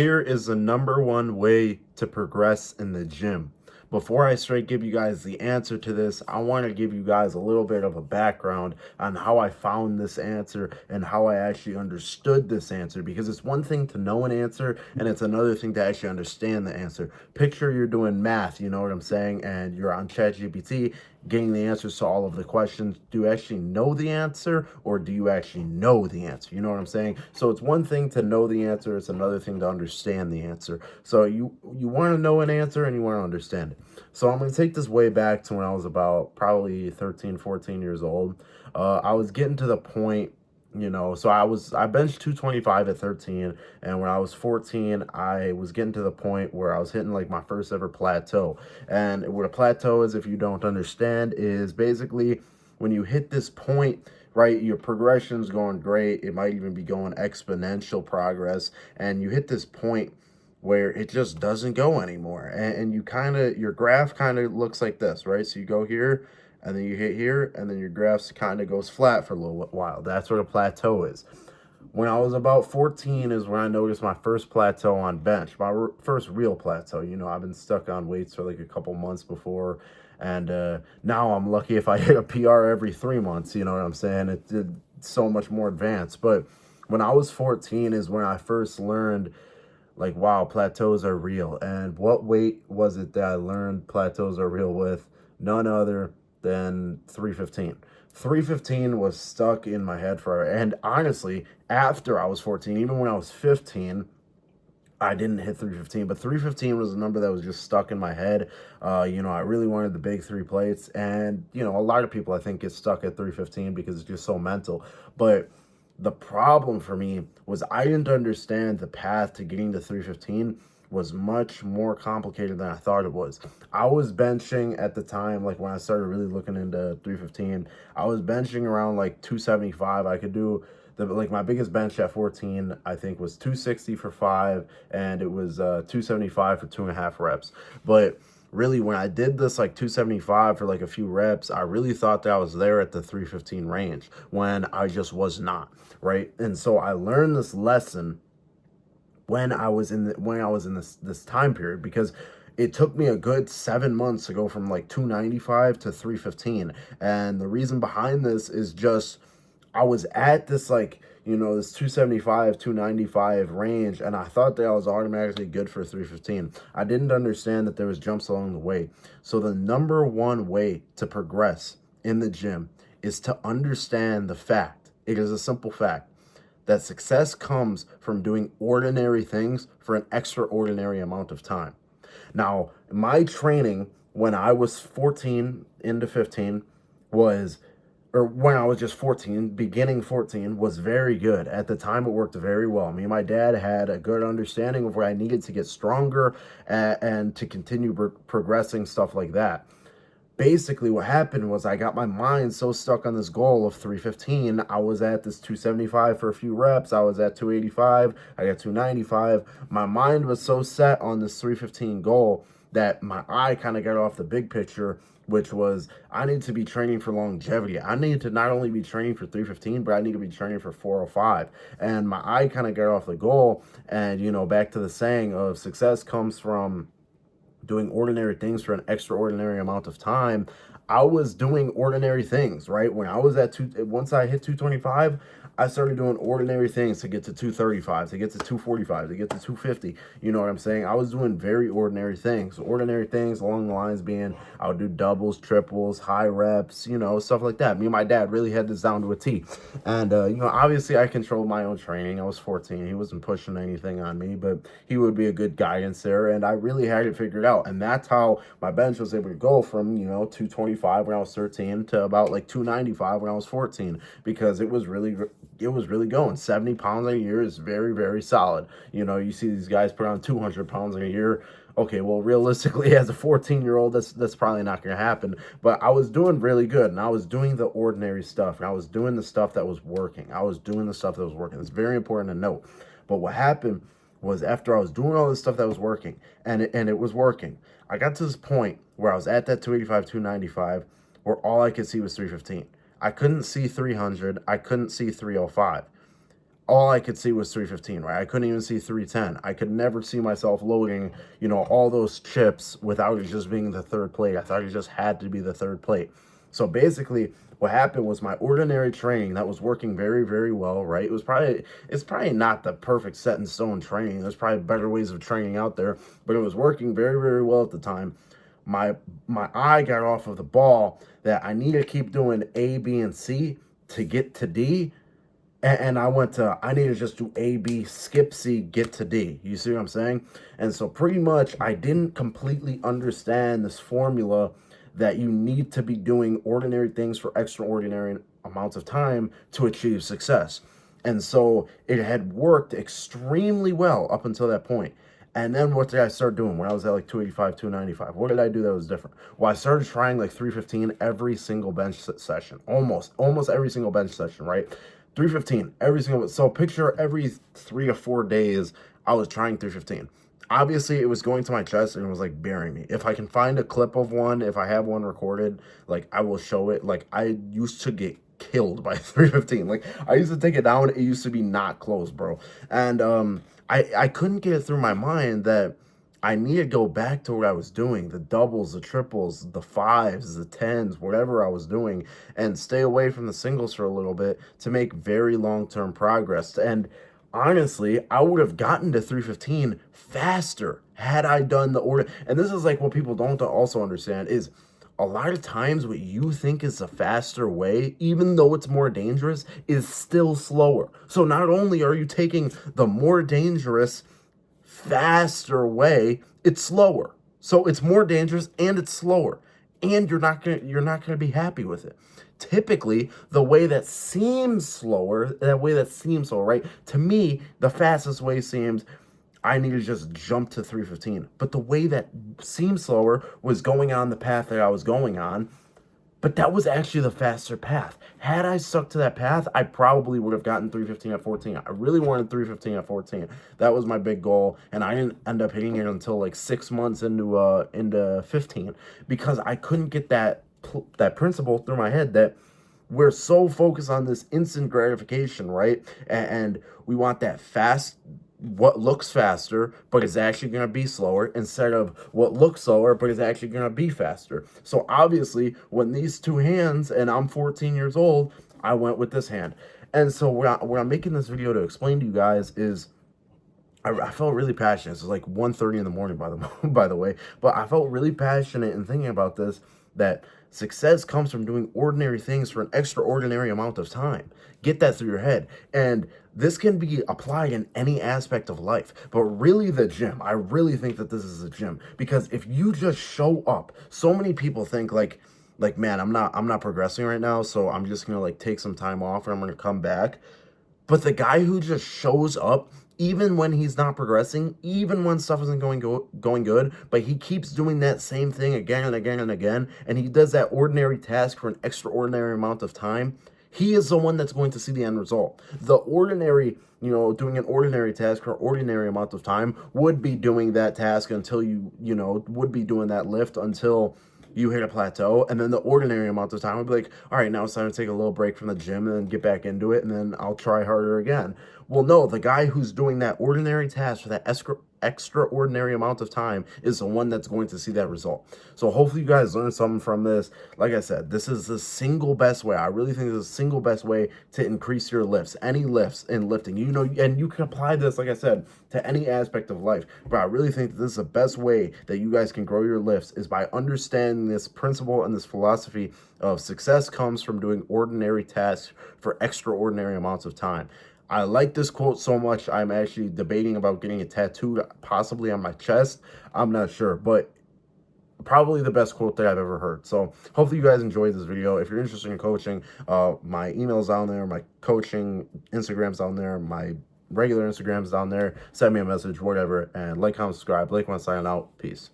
Here is the number one way to progress in the gym. Before I straight give you guys the answer to this, I want to give you guys a little bit of a background on how I found this answer and how I actually understood this answer, because it's one thing to know an answer and it's another thing to actually understand the answer. Picture you're doing math, you know what I'm saying, and you're on ChatGPT getting the answers to all of the questions. Do you actually know the answer, or do you actually know the answer? You know what I'm saying? So it's one thing to know the answer, it's another thing to understand the answer. So you want to know an answer and you want to understand it. So I'm going to take this way back to when I was about probably 13, 14 years old. I was getting to the point, so I benched 225 at 13, and when I was 14 I was getting to the point where I was hitting like my first ever plateau. And what a plateau is, if you don't understand, is basically when you hit this point, right, your progression's going great, it might even be going exponential progress, and you hit this point where it just doesn't go anymore, and you kind of, your graph kind of looks like this, right? So you go here and then you hit here and then your graph kind of goes flat for a little while. That's what a plateau is. When I was about 14 is when I noticed my first plateau on bench, my first real plateau. I've been stuck on weights for like a couple months before, and now I'm lucky if I hit a PR every 3 months. You know what I'm saying? It's so much more advanced. But when I was 14 is when I first learned, like, wow, plateaus are real. And what weight was it that I learned plateaus are real with? None other than 315. 315 was stuck in my head forever. And honestly, after I was 14, even when I was 15, I didn't hit 315, but 315 was a number that was just stuck in my head. I really wanted the big three plates, and a lot of people I think get stuck at 315 because it's just so mental. But the problem for me was I didn't understand the path to getting to 315 was much more complicated than I thought it was. I was benching at the time, like when I started really looking into 315, I was benching around like 275. I could do like my biggest bench at 14, I think, was 260 for 5, and it was 275 for 2.5 reps. But really, when I did this like 275 for like a few reps, I really thought that I was there at the 315 range when I just was not, right? And so I learned this lesson when I was in this time period, because it took me a good 7 months to go from like 295 to 315. And the reason behind this is just I was at this, like, this 275, 295 range, and I thought that I was automatically good for 315. I didn't understand that there was jumps along the way. So the number one way to progress in the gym is to understand the fact. It is a simple fact that success comes from doing ordinary things for an extraordinary amount of time. Now, my training when I was 14 into 15 was, or when I was just 14, beginning 14, was very good. At the time, it worked very well. Me and my dad had a good understanding of where I needed to get stronger and to continue progressing, stuff like that. Basically, what happened was I got my mind so stuck on this goal of 315. I was at this 275 for a few reps. I was at 285. I got 295. My mind was so set on this 315 goal that my eye kind of got off the big picture, which was I need to be training for longevity. I need to not only be training for 315, but I need to be training for 405. And my eye kind of got off the goal. And, back to the saying of success comes from doing ordinary things for an extraordinary amount of time. I was doing ordinary things, right? When I was at once I hit 225, I started doing ordinary things to get to 235, to get to 245, to get to 250. You know what I'm saying? I was doing very ordinary things. Ordinary things along the lines being I would do doubles, triples, high reps, stuff like that. Me and my dad really had this down to a T. And, obviously I controlled my own training. I was 14. He wasn't pushing anything on me, but he would be a good guidance there. And I really had it figured out. And that's how my bench was able to go from, 225 when I was 13 to about like 295 when I was 14, because it was really going. 70 pounds in a year is very, very solid. You see these guys put on 200 pounds in a year. Okay, well, realistically, as a 14-year-old, that's probably not going to happen. But I was doing really good, and I was doing the ordinary stuff, and I was doing the stuff that was working. It's very important to note. But what happened was, after I was doing all this stuff that was working, and it was working, I got to this point where I was at that 285, 295, where all I could see was 315. I couldn't see 300. I couldn't see 305. all I could see was 315, right? I couldn't even see 310. I could never see myself loading, you know, all those chips without it just being the third plate. I thought it just had to be the third plate. So basically, what happened was my ordinary training that was working very, very well, right? It's probably not the perfect set in stone training. There's probably better ways of training out there, but it was working very, very well at the time. My eye got off of the ball that I need to keep doing A, B, and C to get to D. And I need to just do A, B, skip C, get to D. You see what I'm saying? And so pretty much I didn't completely understand this formula that you need to be doing ordinary things for extraordinary amounts of time to achieve success. And so it had worked extremely well up until that point. And then what did I start doing when I was at like 285, 295? What did I do that was different? Well, I started trying like 315 every single bench session, almost every single bench session, right? 315 every single. So picture every 3 or 4 days, I was trying 315. Obviously, it was going to my chest and it was like burying me. If I can find a clip of one, if I have one recorded, like I will show it. Like I used to get killed by 315. Like I used to take it down. It used to be not close, bro. And I couldn't get it through my mind that I need to go back to what I was doing, the doubles, the triples, the fives, the tens, whatever I was doing, and stay away from the singles for a little bit to make very long-term progress. And honestly, I would have gotten to 315 faster had I done the order. And this is like what people don't also understand is a lot of times what you think is a faster way, even though it's more dangerous, is still slower. So not only are you taking the more dangerous, faster way, it's slower. So it's more dangerous and it's slower. And you're not gonna be happy with it. Typically, the way that seems slower, right? To me, the fastest way seems I need to just jump to 315. But the way that seemed slower was going on the path that I was going on. But that was actually the faster path. Had I stuck to that path, I probably would have gotten 315 at 14. I really wanted 315 at 14. That was my big goal, and I didn't end up hitting it until like 6 months into 15 because I couldn't get that principle through my head that we're so focused on this instant gratification, right? And we want that fast, what looks faster, but is actually going to be slower, instead of what looks slower, but is actually going to be faster. So obviously, when these two hands, and I'm 14 years old, I went with this hand. And so what I'm making this video to explain to you guys is, I felt really passionate. It's like 1:30 in the morning, by the way. But I felt really passionate in thinking about this, that success comes from doing ordinary things for an extraordinary amount of time. Get that through your head. And this can be applied in any aspect of life. But really the gym, I really think that this is a gym. Because if you just show up, so many people think like, man, I'm not progressing right now, so I'm just gonna like take some time off and I'm gonna come back. But the guy who just shows up, even when he's not progressing, even when stuff isn't going good, but he keeps doing that same thing again and again and again, and he does that ordinary task for an extraordinary amount of time, he is the one that's going to see the end result. The ordinary, doing an ordinary task for an ordinary amount of time would be doing that task until would be doing that lift until you hit a plateau, and then the ordinary amount of time would be like, all right, now it's time to take a little break from the gym and then get back into it, and then I'll try harder again. Well, no, the guy who's doing that ordinary task for that extraordinary amount of time is the one that's going to see that result. So hopefully you guys learned something from this. Like I said, this is the single best way. I really think this is the single best way to increase your lifts. Any lifts in lifting, and you can apply this, like I said, to any aspect of life. But I really think that this is the best way that you guys can grow your lifts, is by understanding this principle and this philosophy of success comes from doing ordinary tasks for extraordinary amounts of time. I like this quote so much, I'm actually debating about getting it tattooed, possibly on my chest. I'm not sure, but probably the best quote that I've ever heard. So hopefully you guys enjoyed this video. If you're interested in coaching, my email's down there, my coaching Instagram's down there, my regular Instagram's down there. Send me a message, whatever, and like, comment, subscribe. Blake, want to sign out. Peace.